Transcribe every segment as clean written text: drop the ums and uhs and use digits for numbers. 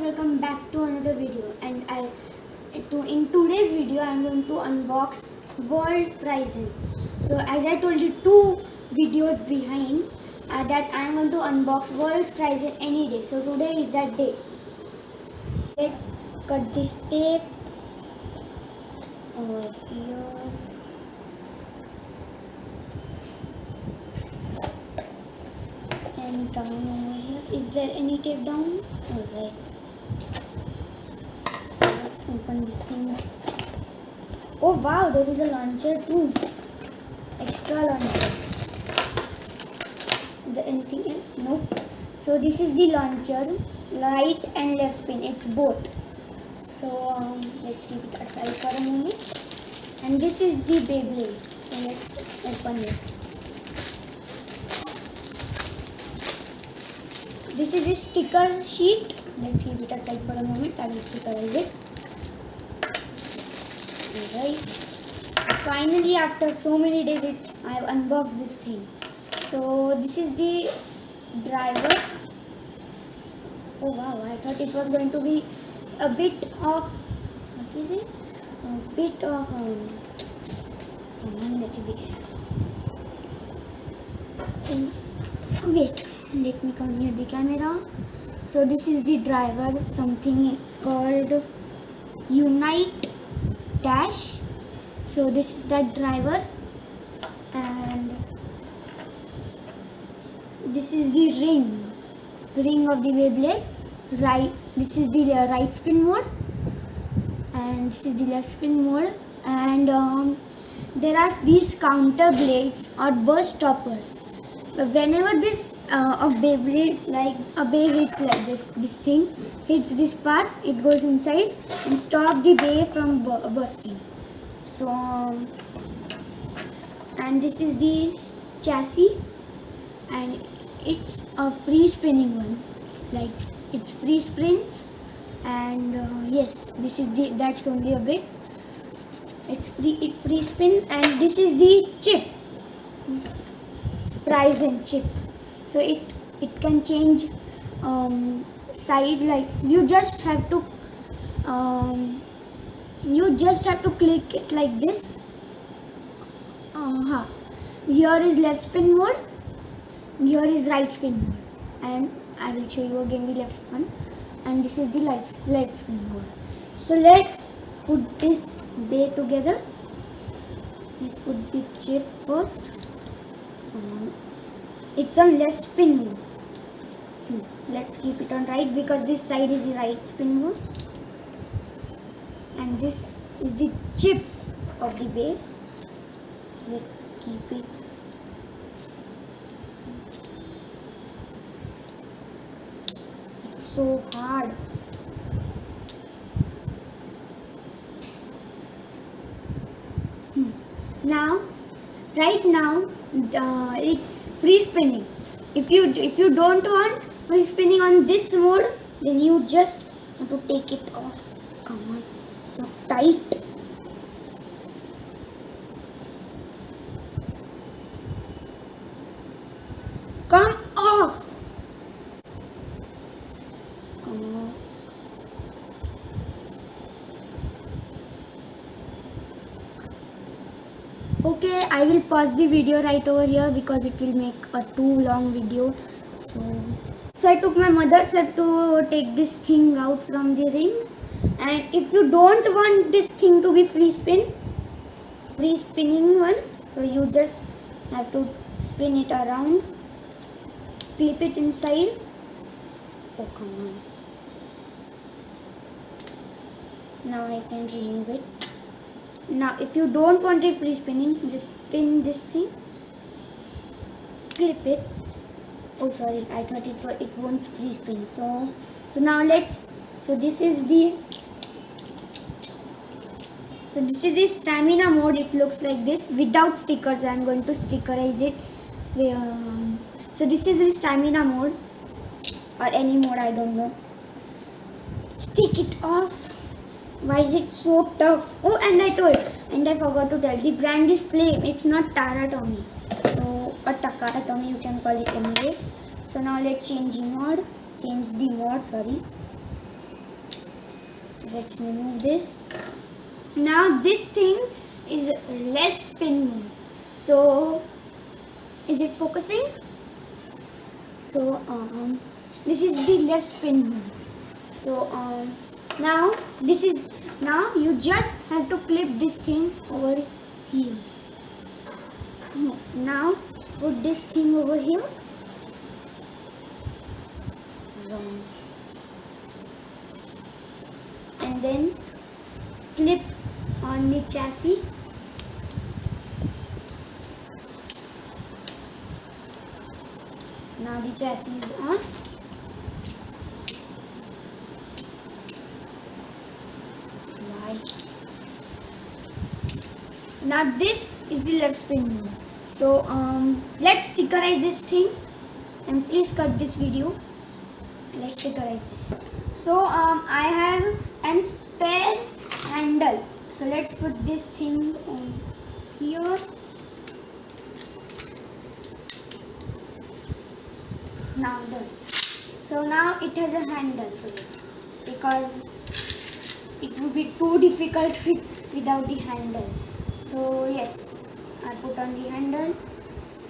welcome back to another video. In today's video I am going to unbox World's Pricing. So as I told you 2 videos behind that I am going to unbox World's Pricing any day. So today is that day. Let's cut this tape over here. And down over here. Is there any tape down? Alright. So let's open this thing. Oh wow, there is a launcher too. Extra launcher. Is there anything else? Nope. So this is the launcher, right and left spin. It's both. So let's keep it aside for a moment. And this is the Beyblade. So let's open it. This is a sticker sheet. Let's keep it aside for a moment. I will stickerize it. Alright. Finally, after so many days, I have unboxed this thing. So this is the driver. Oh wow! I thought it was going to be a bit of what is it? A bit of come on, let it be. Wait. Let me come near the camera. So this is the driver, something it's called Unite Dash. So this is that driver, and this is the ring of the Beyblade. Right, this is the right spin mode, and this is the left spin mode. And there are these counter blades or burst stoppers. Whenever this a Beyblade, like a bay hits like this thing hits this part, it goes inside and stop the bay from bursting. So and this is the chassis, and it's a free spinning one, like it's free spins. And yes, this is that's only a bit. It free spins. And this is the chip, price and chip. So it can change side, like you just have to click it like this. Here is left spin mode, here is right spin mode, and I will show you again the left one, and this is the left spin mode. So let's put this bay together. Let's put the chip first. It's on left spin mode. Let's keep it on right because this side is the right spin mode, and this is the chip of the bay. Let's keep it. It's so hard. Right now it's free spinning. If you don't want free spinning on this mode, then you just have to take it off. Come on, so tight. Come off. Come off. Okay, I will pause the video right over here because it will make a too long video. So I took my mother's help to take this thing out from the ring. And if you don't want this thing to be free spinning one, so you just have to spin it around, clip it inside. Oh come on. Now I can remove it. Now if you don't want it free spinning, just spin this thing, clip it. Oh sorry, I thought it won't free spin. So now this is the stamina mode. It looks like this without stickers. I am going to stickerize it. So this is the stamina mode, or any mode, I don't know. Take it off. Why is it so tough? Oh, and I forgot to tell, the brand is Flame. It's not Tara Tommy. So, or Takara Tommy, you can call it anyway. So now let's change the mode. Let's remove this. Now this thing is less spin mode. So is it focusing? So this is the left spin mode. So now you just have to clip this thing over here. Now put this thing over here. And then clip on the chassis. Now the chassis is on. Right. Now this is the left spin mode. So let's stickerize this thing, and please cut this video. Let's stickerize this. So I have a spare handle. So let's put this thing on here. Now done. So now it has a handle to it, because it would be too difficult without the handle. So yes, I put on the handle.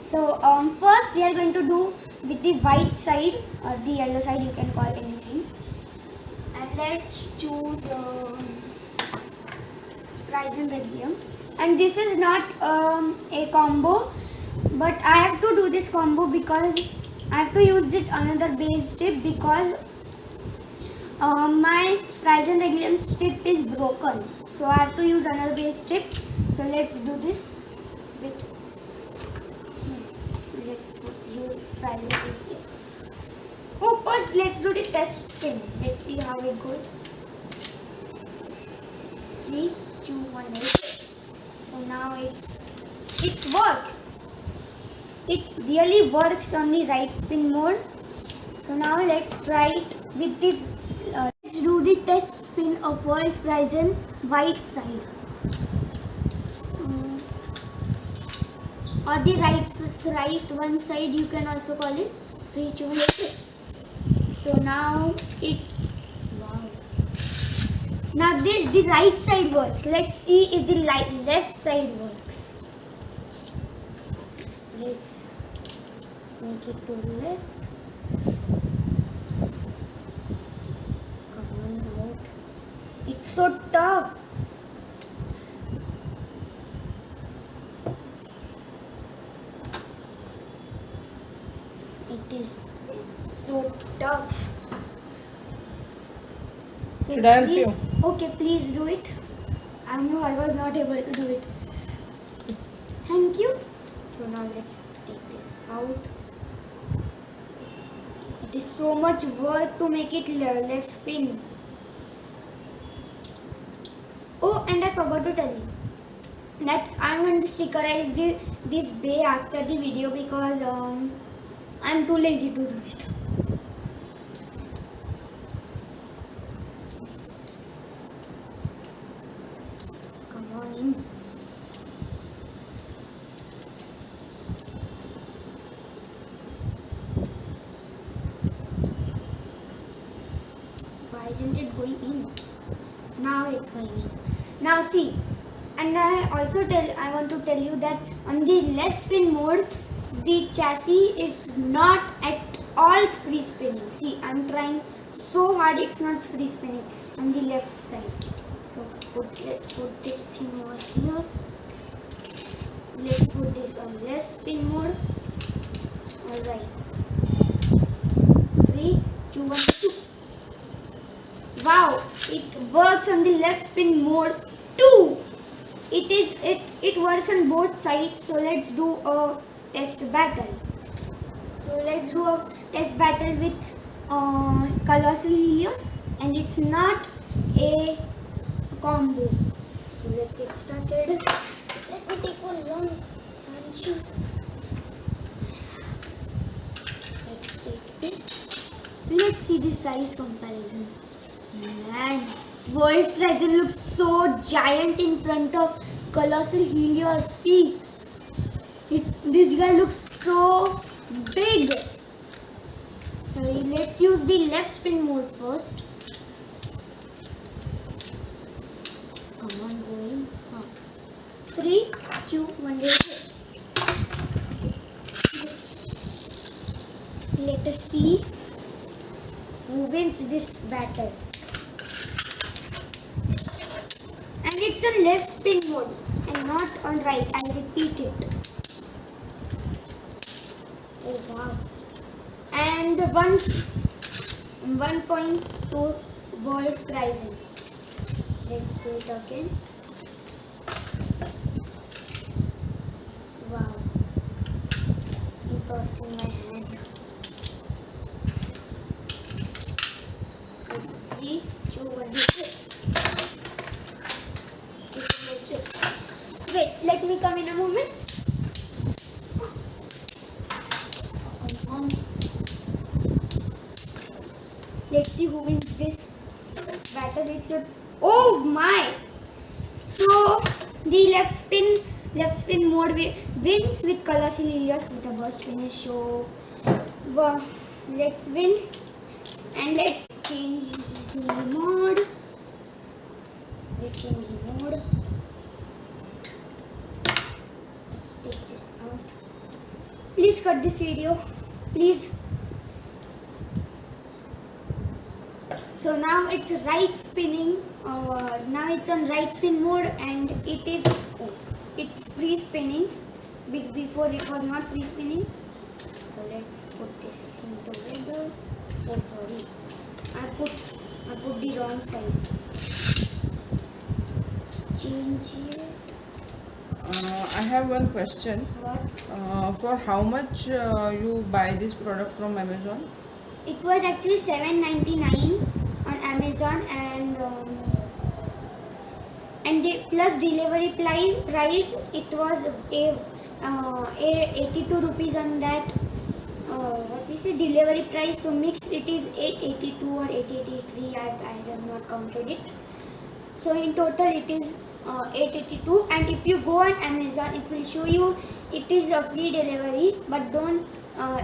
So first we are going to do with the white side or the yellow side, you can call anything. And let's choose Ryzen Regium. And this is not a combo, but I have to do this combo because I have to use it another base strip, because my Ryzen Regium strip is broken. So I have to use another base strip. So let's do this with, let's use Ryzen Regium. Oh, first let's do the test spin. Let's see how it goes. 3, 2, 1, 8. So now it works. It really works on the right spin mode. So now let's try it with the let's do the test spin of World's Ryzen white side. So, or the right one side, you can also call it. 3, 2, 1, 8. So now wow. Now the right side works. Let's see if the left side works. Let's make it to the left. Come on out. It's so tough. It is so tough. So should I help you? Okay, please do it. I know I was not able to do it. Thank you. So now let's take this out. It is so much work to make it left spin. Oh, and I forgot to tell you that I'm going to stickerize this bay after the video, because I'm too lazy to do it. Come on in. Why isn't it going in? Now it's going in. Now see, and I want to tell you that on the left spin mode, the chassis is not at all free spinning. See, I'm trying so hard, it's not free spinning on the left side. So let's put this thing over here. Let's put this on left spin mode. Alright. 3, 2, 1, 2. Wow, it works on the left spin mode too. It works on both sides. So let's do a test battle. So let's do a test battle with Colossal Helios, and it's not a combo. So let's get started. Let me take one long punch. Let's take this. Let's see the size comparison. Man, World's Ryzen looks so giant in front of Colossal Helios. See, this guy looks so big. Let's use the left spin mode first. 2, 1, let's let us see who wins this battle. And it's on left spin mode and not on right. I'll repeat it. Oh wow. And 1.2 world's pricing. Let's do it again. Wow. It burst in my hand. 3, 2, 1, wait, let me come in a moment. Let's see who wins this battle. It's a oh my! So the left spin mode wins with Colossal Helios with a burst finish. So let's win and let's change the mode. Let's change the mode. Let's take this out. Please cut this video, please. So now it's right spinning. Now it's on right spin mode and it's free spinning. Before it was not free spinning. So let's put this thing together. Oh sorry, I put the wrong side. Let's change it. I have one question. What? For how much you buy this product from Amazon? It was actually $7.99 on Amazon and the plus delivery price it was 82 rupees on that. What we say delivery price, so mixed it is 882 or 883. I have not counted it. So in total it is 882, and if you go on Amazon it will show you it is a free delivery, but don't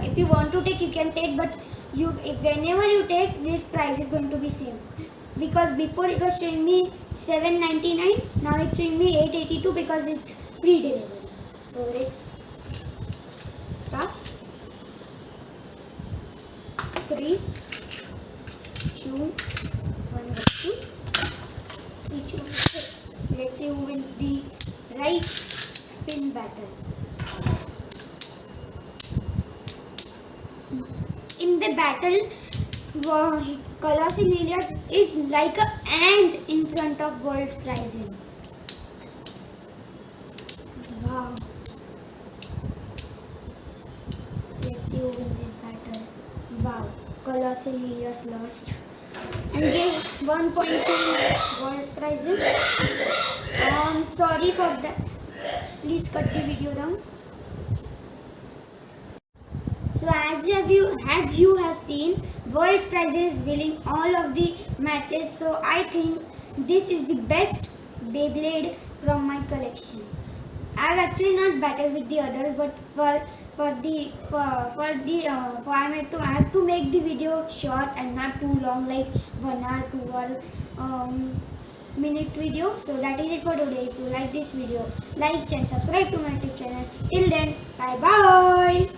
if you want to take you can take, but whenever you take this price is going to be same, because before it was showing me $7.99, now it's showing me $8.82 because it's free delivery. So let's start. 3, 2, 1, 2, 3, 2, 1. Let's see who wins the right spin battle. In the battle, Colossal Helios is like an ant in front of world's pricing. Wow. Let's see who wins this battle. Wow. Colossal Helios lost and gave 1.2 world's prizes. Sorry for that. Please cut the video down. So as you have seen, World's Prizes is winning all of the matches. So I think this is the best Beyblade from my collection. I have actually not battled with the others, but I have to make the video short and not too long, like 1 hour, 2 hour minute video. So that is it for today. If you like this video, like and subscribe to my YouTube channel. Till then, bye bye.